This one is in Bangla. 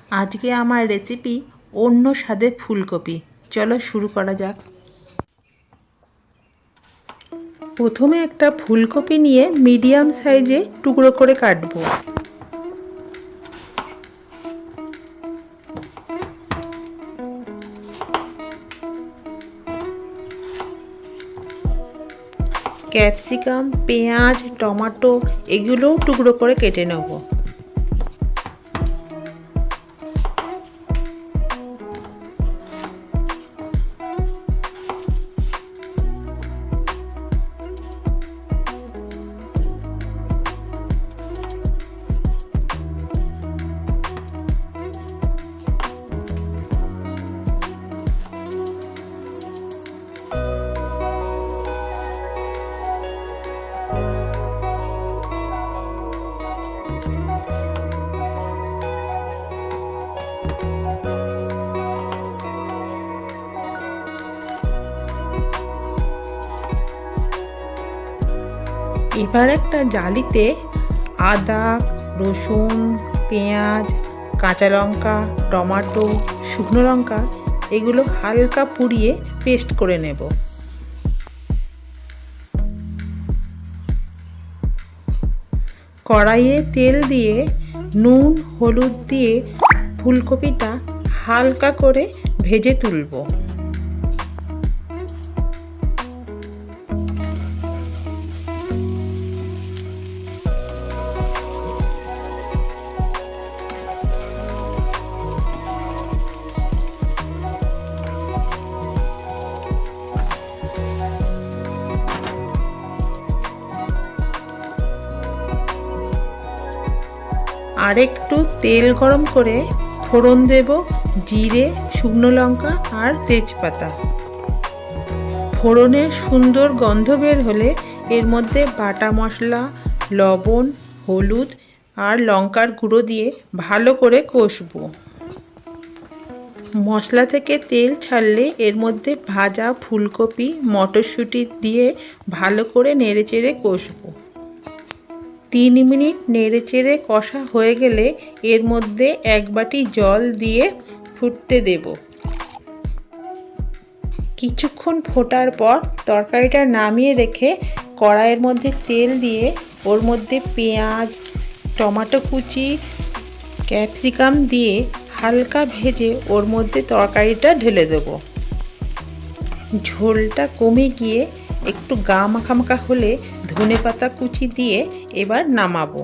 আজকে আমার রেসিপি অন্য স্বাদের ফুলকপি। চলো শুরু করা যাক। প্রথমে একটা ফুলকপি নিয়ে মিডিয়াম সাইজে টুকরো করে কাটবো। ক্যাপসিকাম, পেঁয়াজ, টমেটো এগুলোও টুকরো করে কেটে নেব। এবার একটা জালিতে আদা, রসুন, পেঁয়াজ, কাঁচা লঙ্কা, টমেটো, শুকনো লঙ্কা এগুলো হালকা পুড়িয়ে পেস্ট করে নেব। কড়াইয়ে তেল দিয়ে নুন হলুদ দিয়ে ফুলকপিটা হালকা করে ভেজে তুলব। আর একটু তেল গরম করে ফোড়ন দেব জিরে, শুকনো লঙ্কা আর তেজপাতা। ফোড়নের সুন্দর গন্ধ বের হলে এর মধ্যে বাটা মশলা, লবণ, হলুদ আর লঙ্কার গুঁড়ো দিয়ে ভালো করে কষবো। মশলা থেকে তেল ছাড়লে এর মধ্যে ভাজা ফুলকপি, মটরশুঁটি দিয়ে ভালো করে নেড়েচেড়ে কষবো। 3 মিনিট নেড়েচেড়ে কষা হয়ে গেলে এর মধ্যে 1 বাটি জল দিয়ে ফুটতে দেব। কিছুক্ষণ ফোটার পর তরকারিটা নামিয়ে রেখে কড়াইয়ের মধ্যে তেল দিয়ে ওর মধ্যে পেঁয়াজ, টমেটো কুচি, ক্যাপসিকাম দিয়ে হালকা ভেজে ওর মধ্যে তরকারিটা ঢেলে দেব। ঝোলটা কমে গিয়ে একটু গা মাখা মাখা হলে ধনেপাতা কুচি দিয়ে এবার নামাবো।